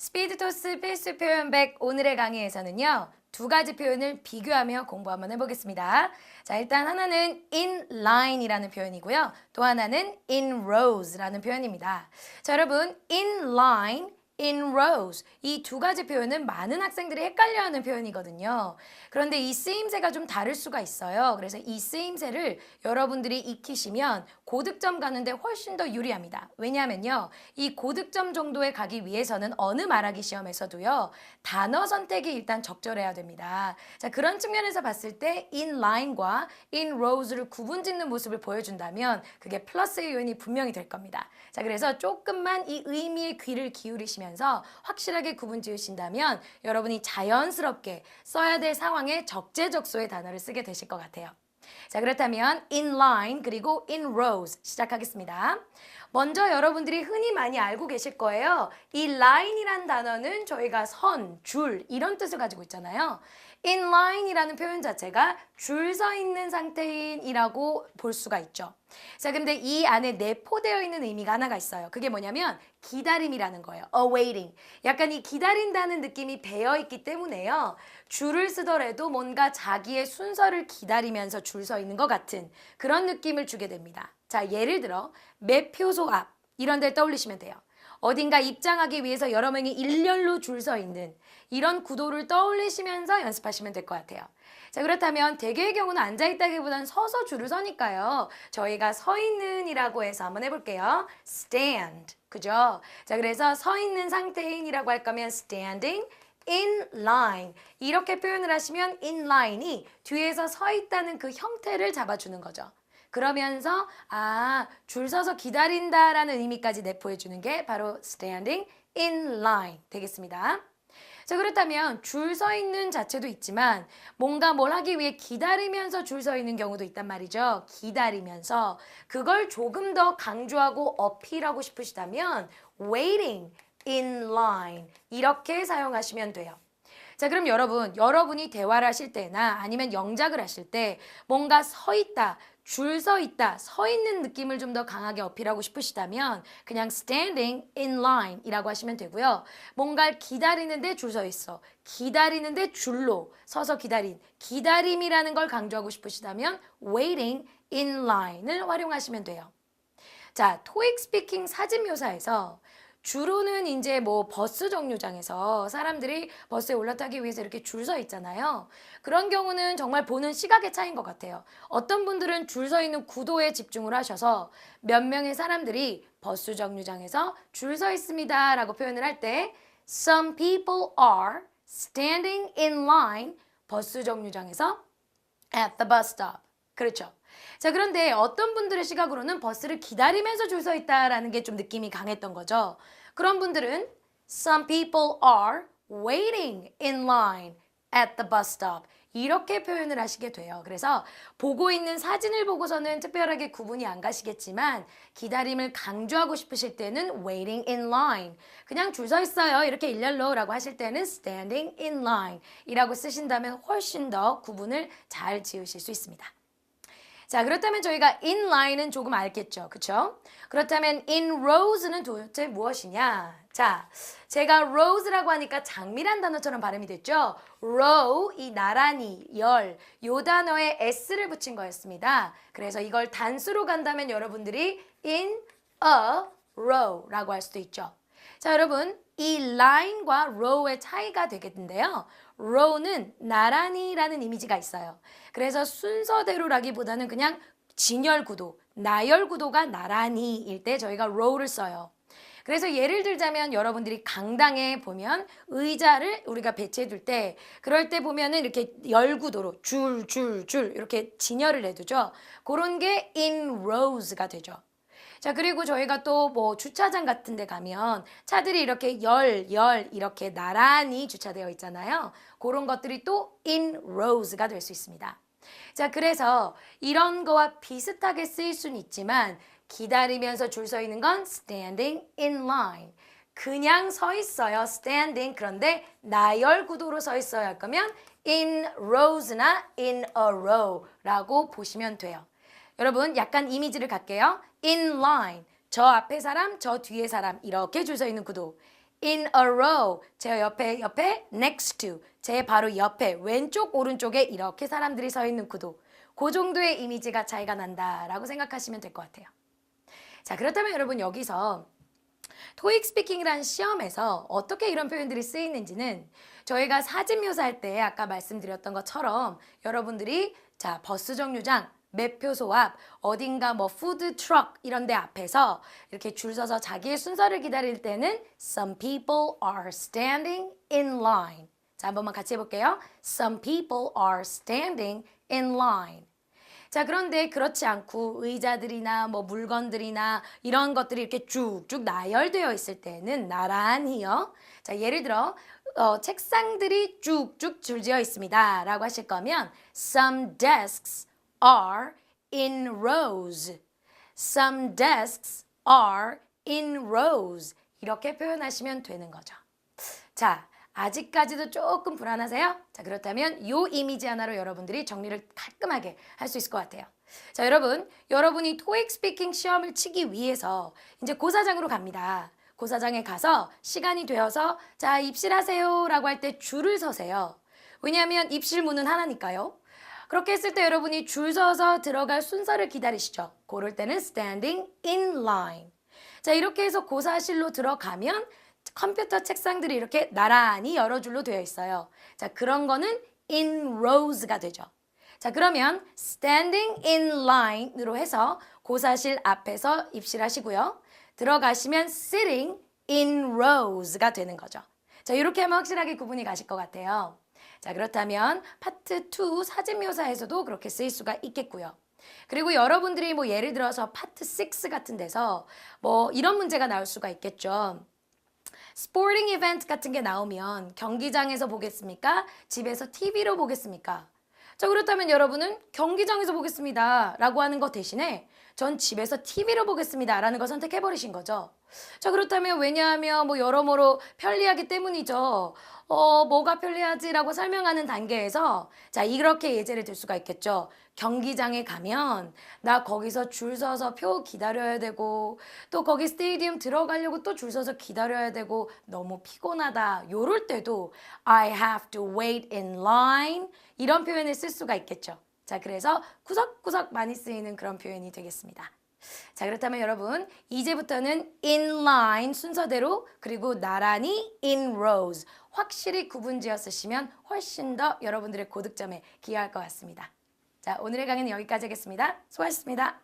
스피드토스 필수 표현 100 오늘의 강의에서는요. 두 가지 표현을 비교하며 공부 한번 해보겠습니다. 자, 일단 하나는 in line이라는 표현이고요. 또 하나는 in rows라는 표현입니다. 자, 여러분 in line, in rows 이 두 가지 표현은 많은 학생들이 헷갈려하는 표현이거든요. 그런데 이 쓰임새가 좀 다를 수가 있어요. 그래서 이 쓰임새를 여러분들이 익히시면 고득점 가는데 훨씬 더 유리합니다. 왜냐하면요. 이 고득점 정도에 가기 위해서는 어느 말하기 시험에서도요. 단어 선택이 일단 적절해야 됩니다. 자, 그런 측면에서 봤을 때 in line과 in rows를 구분짓는 모습을 보여준다면 그게 플러스의 요인이 분명히 될 겁니다. 자, 그래서 조금만 이 의미에 귀를 기울이시면서 확실하게 구분 지으신다면 여러분이 자연스럽게 써야 될 상황에 적재적소의 단어를 쓰게 되실 것 같아요. 자, 그렇다면 in line 그리고 in rows 시작하겠습니다. 먼저 여러분들이 흔히 많이 알고 계실 거예요. 이 line이란 단어는 저희가 선, 줄 이런 뜻을 가지고 있잖아요. in line이라는 표현 자체가 줄 서 있는 상태인이라고 볼 수가 있죠. 자, 근데 이 안에 내포되어 있는 의미가 하나가 있어요. 그게 뭐냐면 기다림이라는 거예요. awaiting. 약간 이 기다린다는 느낌이 배어 있기 때문에요. 줄을 쓰더라도 뭔가 자기의 순서를 기다리면서 줄 서 있는 것 같은 그런 느낌을 주게 됩니다. 자, 예를 들어 매표소 앞 이런 데를 떠올리시면 돼요. 어딘가 입장하기 위해서 여러 명이 일렬로 줄 서 있는 이런 구도를 떠올리시면서 연습하시면 될 것 같아요. 자, 그렇다면 대개의 경우는 앉아있다기보다는 서서 줄을 서니까요. 저희가 서 있는이라고 해서 한번 해볼게요. stand. 그죠? 자, 그래서 서 있는 상태인이라고 할 거면 standing in line. 이렇게 표현을 하시면 in line이 뒤에서 서 있다는 그 형태를 잡아주는 거죠. 그러면서 줄 서서 기다린다라는 의미까지 내포해 주는 게 바로 standing in line 되겠습니다. 자, 그렇다면 줄 서 있는 자체도 있지만 뭔가 뭘 하기 위해 기다리면서 줄 서 있는 경우도 있단 말이죠. 기다리면서 그걸 조금 더 강조하고 어필하고 싶으시다면 waiting in line 이렇게 사용하시면 돼요. 자, 그럼 여러분이 대화를 하실 때나 아니면 영작을 하실 때 뭔가 서 있다, 줄 서 있다, 서 있는 느낌을 좀 더 강하게 어필하고 싶으시다면 그냥 standing in line 이라고 하시면 되고요. 뭔가를 기다리는데 줄 서 있어. 기다리는데 줄로 서서 기다림이라는 걸 강조하고 싶으시다면 waiting in line을 활용하시면 돼요. 자, 토익 스피킹 사진 묘사에서 주로는 이제 뭐 버스 정류장에서 사람들이 버스에 올라타기 위해서 이렇게 줄 서 있잖아요. 그런 경우는 정말 보는 시각의 차이인 것 같아요. 어떤 분들은 줄 서 있는 구도에 집중을 하셔서 몇 명의 사람들이 버스 정류장에서 줄 서 있습니다 라고 표현을 할 때 Some people are standing in line 버스 정류장에서 at the bus stop. 그렇죠. 자, 그런데 어떤 분들의 시각으로는 버스를 기다리면서 줄 서 있다라는 게 좀 느낌이 강했던 거죠. 그런 분들은 Some people are waiting in line at the bus stop. 이렇게 표현을 하시게 돼요. 그래서 보고 있는 사진을 보고서는 특별하게 구분이 안 가시겠지만 기다림을 강조하고 싶으실 때는 waiting in line. 그냥 줄 서 있어요. 이렇게 일렬로 라고 하실 때는 standing in line 이라고 쓰신다면 훨씬 더 구분을 잘 지으실 수 있습니다. 자, 그렇다면 저희가 in line은 조금 알겠죠. 그쵸? 그렇다면 in rows는 도대체 무엇이냐? 자, 제가 rows라고 하니까 장미란 단어처럼 발음이 됐죠? row, 이 나란히, 요 단어에 s를 붙인 거였습니다. 그래서 이걸 단수로 간다면 여러분들이 in a row라고 할 수도 있죠. 자, 여러분, 이 line과 row의 차이가 되겠는데요. row는 나란히라는 이미지가 있어요. 그래서 순서대로라기보다는 그냥 진열 구도, 나열 구도가 나란히일 때 저희가 row를 써요. 그래서 예를 들자면 여러분들이 강당에 보면 의자를 우리가 배치해 둘 때 그럴 때 보면은 이렇게 열구도로 줄 이렇게 진열을 해두죠. 그런 게 in rows가 되죠. 자, 그리고 저희가 또 뭐 주차장 같은 데 가면 차들이 이렇게 이렇게 나란히 주차되어 있잖아요. 그런 것들이 또 in rows가 될 수 있습니다. 자, 그래서 이런 거와 비슷하게 쓰일 수는 있지만 기다리면서 줄 서 있는 건 standing in line. 그냥 서 있어요. standing. 그런데 나열 구도로 서 있어야 할 거면 in rows나 in a row라고 보시면 돼요. 여러분 약간 이미지를 갈게요. in line, 저 앞에 사람, 저 뒤에 사람 이렇게 줄 서 있는 구도. in a row. 제 옆에 next to. 제 바로 옆에 왼쪽 오른쪽에 이렇게 사람들이 서 있는 구도. 그 정도의 이미지가 차이가 난다라고 생각하시면 될 것 같아요. 자, 그렇다면 여러분 여기서 토익 스피킹이라는 시험에서 어떻게 이런 표현들이 쓰이는지는 저희가 사진 묘사할 때 아까 말씀드렸던 것처럼 여러분들이 자, 버스 정류장, 매표소 앞, 어딘가 뭐 푸드 트럭 이런 데 앞에서 이렇게 줄 서서 자기의 순서를 기다릴 때는 Some people are standing in line. 자, 한 번만 같이 해볼게요. Some people are standing in line. 자, 그런데 그렇지 않고 의자들이나 뭐 물건들이나 이런 것들이 이렇게 쭉쭉 나열되어 있을 때는 나란히요. 자, 예를 들어 책상들이 쭉쭉 줄지어 있습니다 라고 하실 거면 Some desks are in rows. Some desks are in rows. 이렇게 표현하시면 되는 거죠. 자, 아직까지도 조금 불안하세요? 자, 그렇다면 이 이미지 하나로 여러분들이 정리를 깔끔하게 할 수 있을 것 같아요. 자, 여러분이 토익 스피킹 시험을 치기 위해서 이제 고사장으로 갑니다. 고사장에 가서 시간이 되어서 자, 입실하세요 라고 할 때 줄을 서세요. 왜냐하면 입실 문은 하나니까요. 그렇게 했을 때 여러분이 줄 서서 들어갈 순서를 기다리시죠. 그럴 때는 standing in line. 자, 이렇게 해서 고사실로 들어가면 컴퓨터 책상들이 이렇게 나란히 여러 줄로 되어 있어요. 자, 그런 거는 in rows가 되죠. 자, 그러면 standing in line으로 해서 고사실 앞에서 입실하시고요. 들어가시면 sitting in rows가 되는 거죠. 자, 이렇게 하면 확실하게 구분이 가실 것 같아요. 자, 그렇다면 파트 2 사진 묘사에서도 그렇게 쓰일 수가 있겠고요. 그리고 여러분들이 뭐 예를 들어서 파트 6 같은 데서 뭐 이런 문제가 나올 수가 있겠죠. 스포팅 이벤트 같은 게 나오면 경기장에서 보겠습니까? 집에서 TV로 보겠습니까? 자, 그렇다면 여러분은 경기장에서 보겠습니다 라고 하는 것 대신에 전 집에서 TV로 보겠습니다 라는 걸 선택해버리신 거죠. 자, 그렇다면 왜냐하면 뭐 여러모로 편리하기 때문이죠. 뭐가 편리하지라고 설명하는 단계에서 자, 이렇게 예제를 들 수가 있겠죠. 경기장에 가면 나 거기서 줄 서서 표 기다려야 되고 또 거기 스테디움 들어가려고 또 줄 서서 기다려야 되고 너무 피곤하다. 요럴 때도 I have to wait in line 이런 표현을 쓸 수가 있겠죠. 자, 그래서 구석구석 많이 쓰이는 그런 표현이 되겠습니다. 자, 그렇다면 여러분 이제부터는 in line 순서대로 그리고 나란히 in rows 확실히 구분지어 쓰시면 훨씬 더 여러분들의 고득점에 기여할 것 같습니다. 자, 오늘의 강의는 여기까지 하겠습니다. 수고하셨습니다.